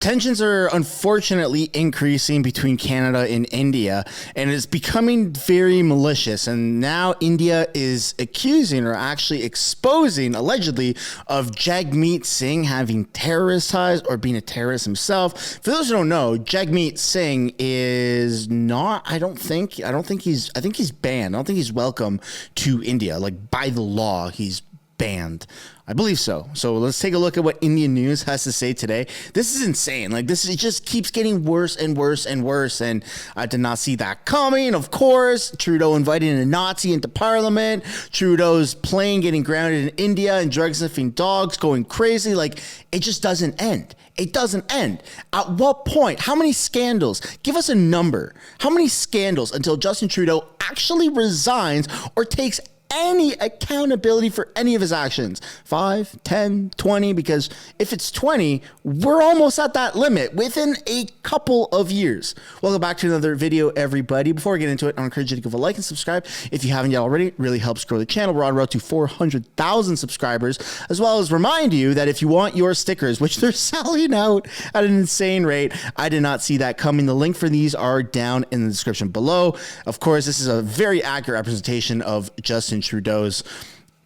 Tensions are unfortunately increasing between Canada and India, and it's becoming very malicious. And now India is accusing or actually exposing, allegedly, of Jagmeet Singh having terrorist ties or being a terrorist himself. For those who don't know, Jagmeet Singh is not, I think he's banned. I don't think he's welcome to India. Like, by the law, he's banned. I believe so. So let's take a look at what Indian News has to say today. This is insane. Like, it just keeps getting worse and worse and worse. And I did not see that coming. Of course, Trudeau inviting a Nazi into Parliament. Trudeau's plane getting grounded in India and drug sniffing dogs going crazy. Like, it just doesn't end. It doesn't end. At what point? How many scandals? Give us a number. How many scandals until Justin Trudeau actually resigns or takes any accountability for any of his actions? 5, 10, 20? Because if it's 20, we're almost at that limit within a couple of years. Welcome back to another video, everybody. Before we get into it, I encourage you to give a like and subscribe if you haven't yet already. It really helps grow the channel. We're on road to 400,000 subscribers, as well as remind you that if you want your stickers, which they're selling out at an insane rate, I did not see that coming. The link for these are down in the description below. Of course, this is a very accurate representation of Justin Trudeau's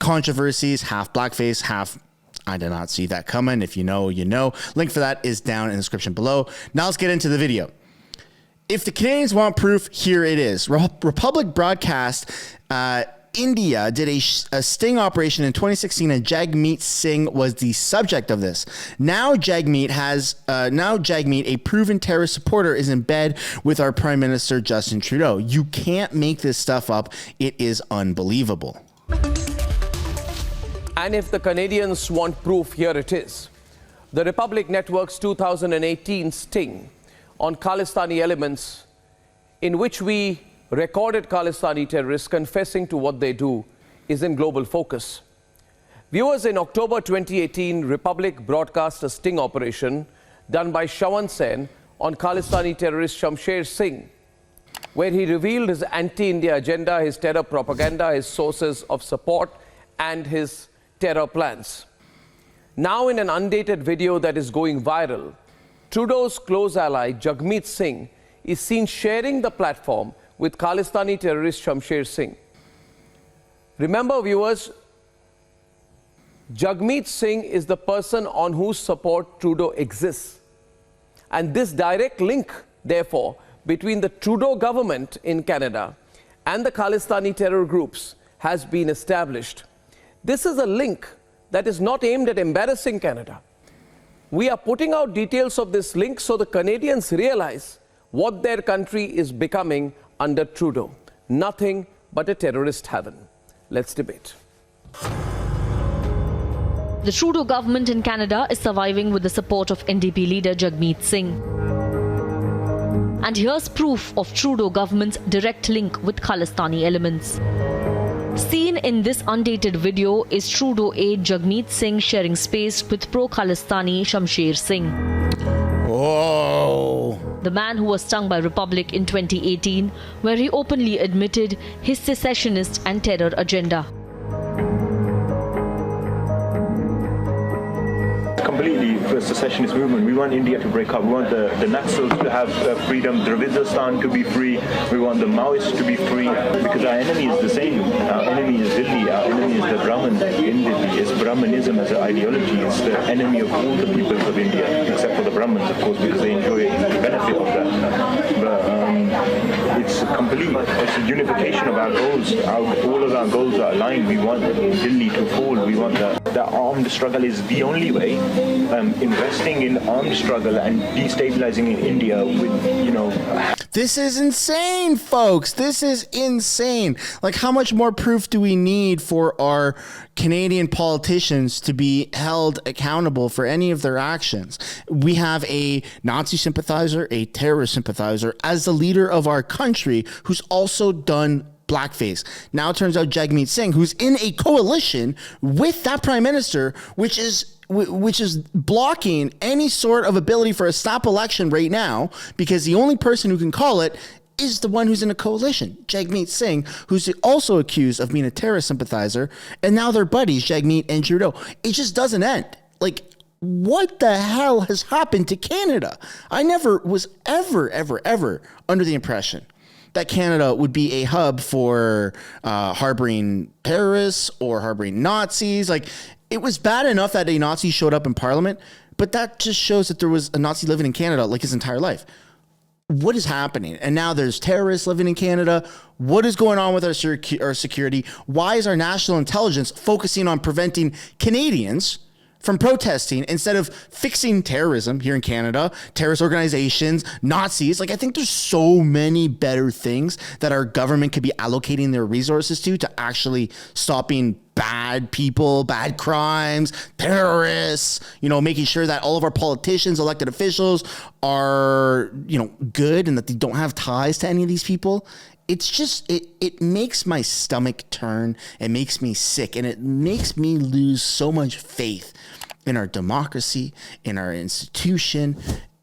controversies, half blackface, half I did not see that coming. If you know, you know. Link for that is down in the description below. Now let's get into the video. If the Canadians want proof, here it is. Republic Broadcast, India did a sting operation in 2016, and Jagmeet Singh was the subject of this. Now Jagmeet, a proven terrorist supporter, is in bed with our Prime Minister Justin Trudeau. You can't make this stuff up. It is unbelievable. And if the Canadians want proof, here it is. The Republic Network's 2018 sting on Khalistani elements, in which we recorded Khalistani terrorists confessing to what they do, is in global focus. Viewers, in October 2018, Republic broadcast a sting operation done by Shawan Sen on Khalistani terrorist Shamsher Singh, where he revealed his anti-India agenda, his terror propaganda, his sources of support, and his terror plans. Now, in an undated video that is going viral, Trudeau's close ally, Jagmeet Singh, is seen sharing the platform with Khalistani terrorist Shamsher Singh. Remember, viewers, Jagmeet Singh is the person on whose support Trudeau exists. And this direct link, therefore, between the Trudeau government in Canada and the Khalistani terror groups has been established. This is a link that is not aimed at embarrassing Canada. We are putting out details of this link so the Canadians realize what their country is becoming under Trudeau. Nothing but a terrorist haven. Let's debate. The Trudeau government in Canada is surviving with the support of NDP leader Jagmeet Singh. And here's proof of Trudeau government's direct link with Khalistani elements. Seen in this undated video is Trudeau aide Jagmeet Singh sharing space with pro-Khalistani Shamsher Singh. Whoa! The man who was stung by Republic in 2018, where he openly admitted his secessionist and terror agenda. Completely for secessionist movement. We want India to break up. We want the Naxals to have freedom, Dravidistan to be free. We want the Maoists to be free, because our enemy is the same. Our enemy is Delhi. Our enemy is the Brahmin in Delhi. It's Brahmanism as an ideology. It's the enemy of all the peoples of India, except for the Brahmins, of course, because they enjoy the benefit of that. But it's complete. It's a unification of our goals. All of our goals are aligned. We want Delhi to fall. We want the armed struggle is the only way. Investing in armed struggle and destabilizing in India with, you know... This is insane, folks. This is insane. Like, how much more proof do we need for our Canadian politicians to be held accountable for any of their actions? We have a Nazi sympathizer, a terrorist sympathizer, as the leader of our country, who's also done blackface. Now it turns out Jagmeet Singh, who's in a coalition with that prime minister, which is blocking any sort of ability for a snap election right now, because the only person who can call it is the one who's in a coalition, Jagmeet Singh, who's also accused of being a terrorist sympathizer, and now they're buddies, Jagmeet and Trudeau. It just doesn't end. Like, what the hell has happened to Canada? I never was ever under the impression that Canada would be a hub for harboring terrorists or harboring Nazis. Like, it was bad enough that a Nazi showed up in Parliament, but that just shows that there was a Nazi living in Canada like his entire life. What is happening? And now there's terrorists living in Canada. What is going on with our security? Why is our national intelligence focusing on preventing Canadians from protesting instead of fixing terrorism here in Canada, terrorist organizations, Nazis? Like, I think there's so many better things that our government could be allocating their resources to actually stopping bad people, bad crimes, terrorists, making sure that all of our politicians, elected officials are, good and that they don't have ties to any of these people. It's just, it makes my stomach turn. It makes me sick, and it makes me lose so much faith in our democracy, in our institution,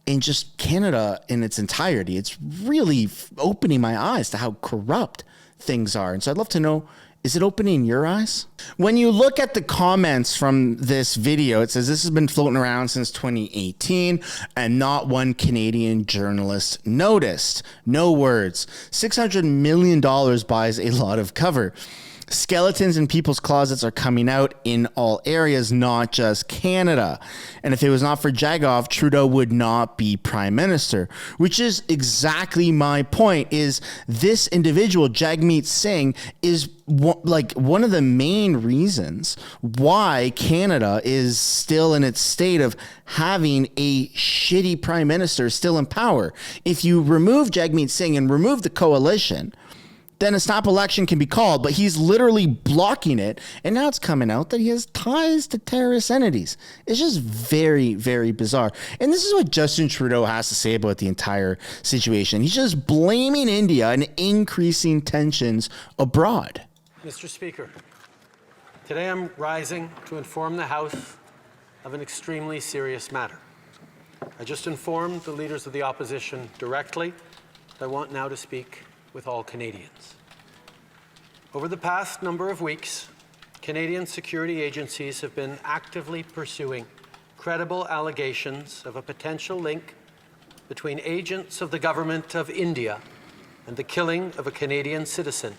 in just Canada in its entirety. It's really opening my eyes to how corrupt things are. And so I'd love to know, is it opening your eyes? When you look at the comments from this video, it says this has been floating around since 2018 and not one Canadian journalist noticed. No words. $600 million buys a lot of cover. Skeletons in people's closets are coming out in all areas, not just Canada. And if it was not for Jagov, Trudeau would not be prime minister, which is exactly my point. Is this individual, Jagmeet Singh, is one of the main reasons why Canada is still in its state of having a shitty prime minister still in power. If you remove Jagmeet Singh and remove the coalition, then a snap election can be called, but he's literally blocking it. And now it's coming out that he has ties to terrorist entities. It's just very, very bizarre. And this is what Justin Trudeau has to say about the entire situation. He's just blaming India and increasing tensions abroad. Mr. Speaker, today I'm rising to inform the House of an extremely serious matter. I just informed the leaders of the opposition directly. I want now to speak with all Canadians. Over the past number of weeks, Canadian security agencies have been actively pursuing credible allegations of a potential link between agents of the government of India and the killing of a Canadian citizen,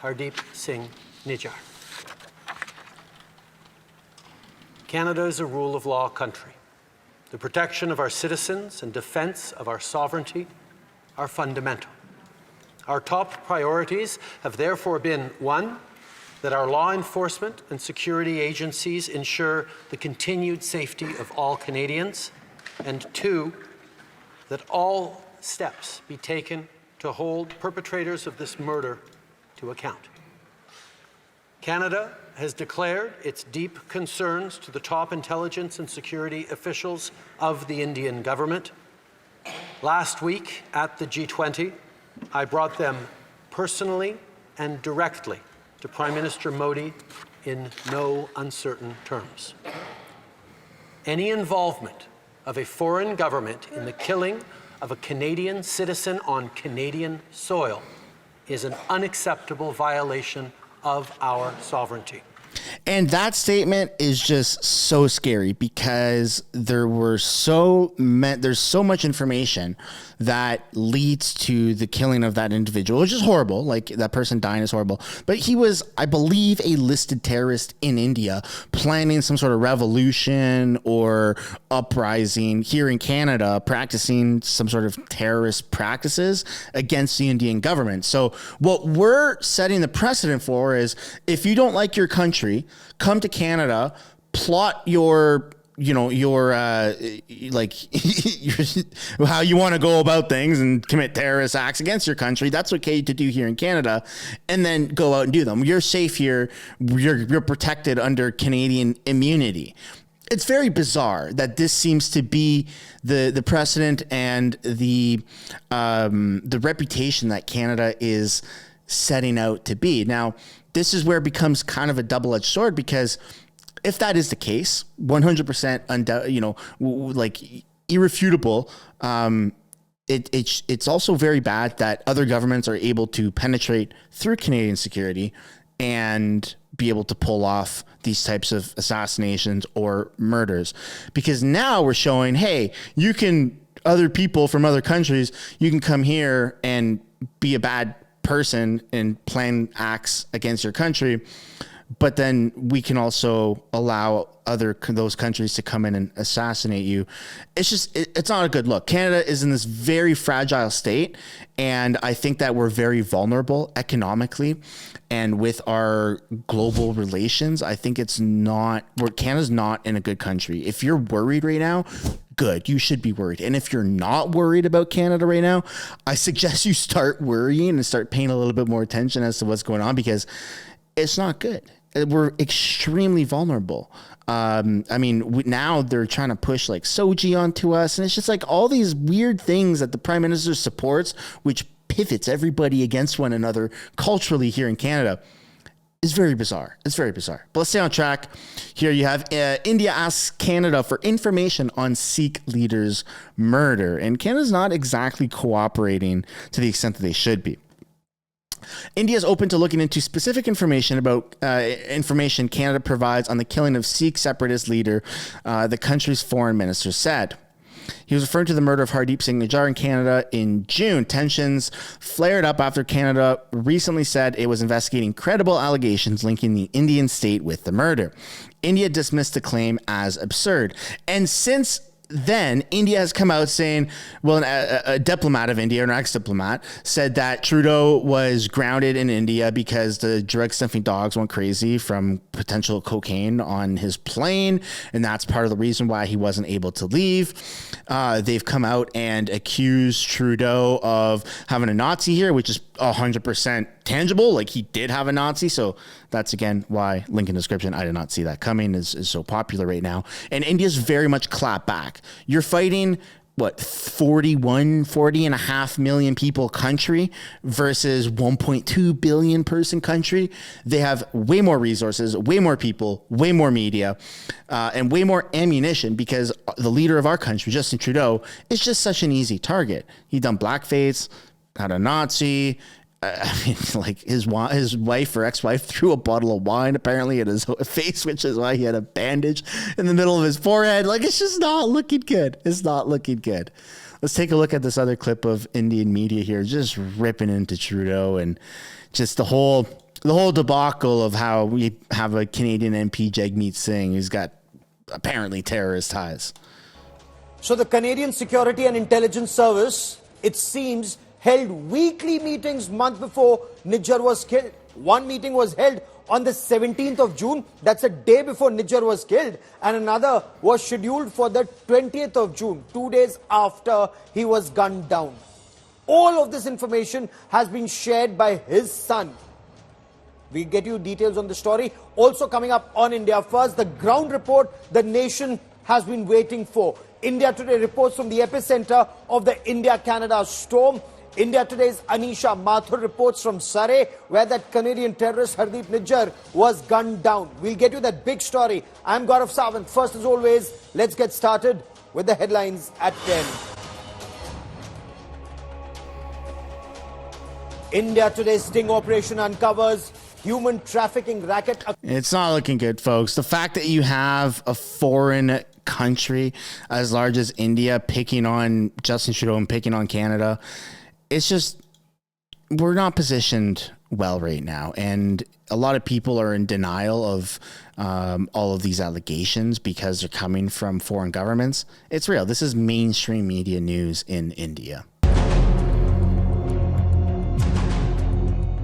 Hardeep Singh Nijjar. Canada is a rule of law country. The protection of our citizens and defense of our sovereignty are fundamental. Our top priorities have therefore been, one, that our law enforcement and security agencies ensure the continued safety of all Canadians, and two, that all steps be taken to hold perpetrators of this murder to account. Canada has declared its deep concerns to the top intelligence and security officials of the Indian government. Last week at the G20, I brought them personally and directly to Prime Minister Modi in no uncertain terms. Any involvement of a foreign government in the killing of a Canadian citizen on Canadian soil is an unacceptable violation of our sovereignty. And that statement is just so scary because there's so much information that leads to the killing of that individual, which is horrible. Like, that person dying is horrible. But he was, I believe, a listed terrorist in India planning some sort of revolution or uprising here in Canada, practicing some sort of terrorist practices against the Indian government. So what we're setting the precedent for is, if you don't like your country, come to Canada, plot your like how you want to go about things and commit terrorist acts against your country. That's okay to do here in Canada, and then go out and do them. You're safe here. You're protected under Canadian immunity. It's very bizarre that this seems to be the precedent and the reputation that Canada is setting out to be. Now, this is where it becomes kind of a double-edged sword, because if that is the case, 100%, like irrefutable, it's also very bad that other governments are able to penetrate through Canadian security and be able to pull off these types of assassinations or murders. Because now we're showing, hey, you can, other people from other countries, you can come here and be a bad person and plan acts against your country. But then we can also allow those countries to come in and assassinate you. It's just, it's not a good look. Canada is in this very fragile state. And I think that we're very vulnerable economically and with our global relations. I think Canada's not in a good country. If you're worried right now, good, you should be worried. And if you're not worried about Canada right now, I suggest you start worrying and start paying a little bit more attention as to what's going on, because it's not good. We're extremely vulnerable. Now they're trying to push like Soji onto us. And it's just like all these weird things that the Prime Minister supports, which pivots everybody against one another culturally here in Canada. Is very bizarre. It's very bizarre. But let's stay on track. Here you have India asks Canada for information on Sikh leader's murder. And Canada's not exactly cooperating to the extent that they should be. India is open to looking into specific information about information Canada provides on the killing of Sikh separatist leader, the country's foreign minister said. He was referring to the murder of Hardeep Singh Nijjar in Canada in June. Tensions flared up after Canada recently said it was investigating credible allegations linking the Indian state with the murder. India dismissed the claim as absurd. And since then, India has come out saying, well, a diplomat of India, an ex-diplomat, said that Trudeau was grounded in India because the drug-sniffing dogs went crazy from potential cocaine on his plane, and that's part of the reason why he wasn't able to leave. They've come out and accused Trudeau of having a Nazi here, which is 100% tangible. Like, he did have a Nazi, so that's again why link in description, I did not see that coming, is so popular right now. And India's very much clapped back. You're fighting what, 40.5 million people country versus 1.2 billion person country. They have way more resources, way more people, way more media, and way more ammunition, because the leader of our country, Justin Trudeau, is just such an easy target. He done blackface, had a Nazi. Like his wife or ex-wife threw a bottle of wine apparently at his face, which is why he had a bandage in the middle of his forehead. Like, it's just not looking good. It's not looking good. Let's take a look at this other clip of Indian media here, just ripping into Trudeau and just the whole debacle of how we have a Canadian MP, Jagmeet Singh, who's got apparently terrorist ties. So the Canadian Security and Intelligence Service, it seems, held weekly meetings month before Nijjar was killed. One meeting was held on the 17th of June, that's a day before Nijjar was killed, and another was scheduled for the 20th of June, 2 days after he was gunned down. All of this information has been shared by his son. We'll get you details on the story. Also coming up on India First, the ground report the nation has been waiting for. India Today reports from the epicenter of the India-Canada storm. India Today's Anisha Mathur reports from Surrey, where that Canadian terrorist Hardeep Nijjar was gunned down. We'll get you that big story. I'm Gaurav Sawant. First, as always, let's get started with the headlines at 10. India Today's sting operation uncovers human trafficking racket. It's not looking good, folks. The fact that you have a foreign country as large as India picking on Justin Trudeau and picking on Canada, it's just, we're not positioned well right now. And a lot of people are in denial of all of these allegations because they're coming from foreign governments. It's real. This is mainstream media news in India.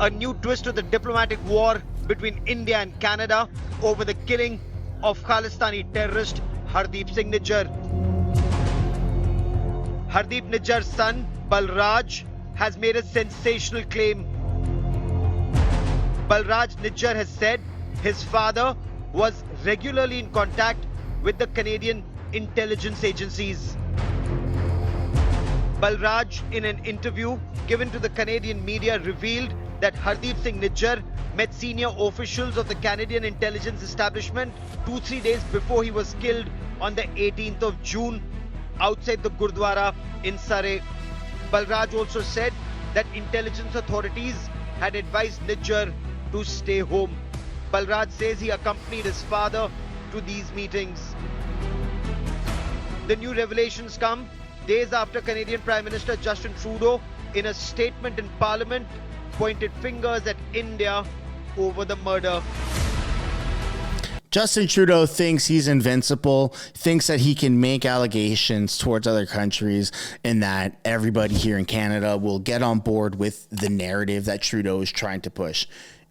A new twist to the diplomatic war between India and Canada over the killing of Khalistani terrorist Hardeep Singh Nijjar. Hardeep Nijjar's son, Balraj, has made a sensational claim. Balraj Nijjar has said his father was regularly in contact with the Canadian intelligence agencies. Balraj, in an interview given to the Canadian media, revealed that Hardeep Singh Nijjar met senior officials of the Canadian intelligence establishment 2-3 days before he was killed on the 18th of June outside the Gurdwara in Surrey. Balraj also said that intelligence authorities had advised Nijjar to stay home. Balraj says he accompanied his father to these meetings. The new revelations come days after Canadian Prime Minister Justin Trudeau, in a statement in Parliament, pointed fingers at India over the murder. Justin Trudeau thinks he's invincible, thinks that he can make allegations towards other countries and that everybody here in Canada will get on board with the narrative that Trudeau is trying to push.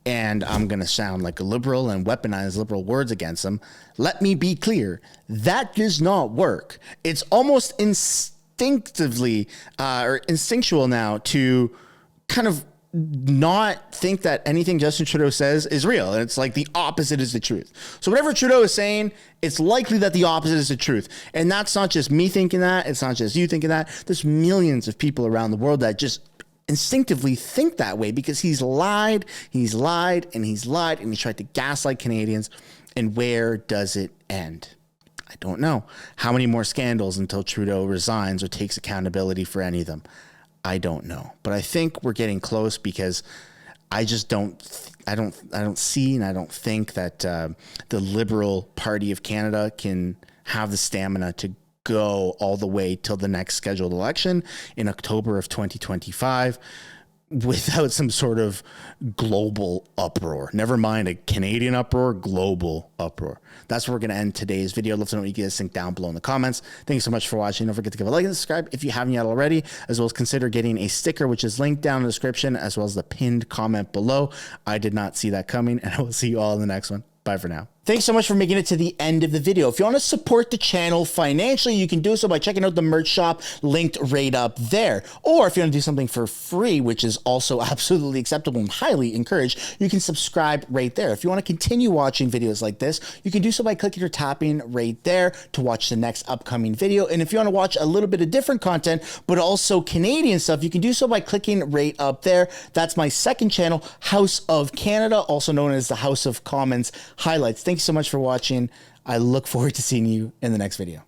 And I'm going to sound like a liberal and weaponize liberal words against him. Let me be clear. That does not work. It's almost instinctively or instinctual now to kind of not think that anything Justin Trudeau says is real. It's like the opposite is the truth. So whatever Trudeau is saying, it's likely that the opposite is the truth. And that's not just me thinking that. It's not just you thinking that. There's millions of people around the world that just instinctively think that way because he's lied, and he's lied, and he's tried to gaslight Canadians. And where does it end? I don't know. How many more scandals until Trudeau resigns or takes accountability for any of them? I don't know, but I think we're getting close because I just don't see and I don't think that the Liberal Party of Canada can have the stamina to go all the way till the next scheduled election in October of 2025 without some sort of global uproar. Never mind a Canadian uproar, global uproar. That's where we're going to end today's video. I'd love to know what you guys think down below in the comments. Thank you so much for watching. Don't forget to give a like and subscribe if you haven't yet already, as well as consider getting a sticker, which is linked down in the description, as well as the pinned comment below. I did not see that coming, and I will see you all in the next one. Bye for now. Thanks so much for making it to the end of the video. If you want to support the channel financially, you can do so by checking out the merch shop linked right up there. Or if you want to do something for free, which is also absolutely acceptable and highly encouraged, you can subscribe right there. If you want to continue watching videos like this, you can do so by clicking or tapping right there to watch the next upcoming video. And if you want to watch a little bit of different content, but also Canadian stuff, you can do so by clicking right up there. That's my second channel, House of Canada, also known as the House of Commons Highlights. Thank you so much for watching. I look forward to seeing you in the next video.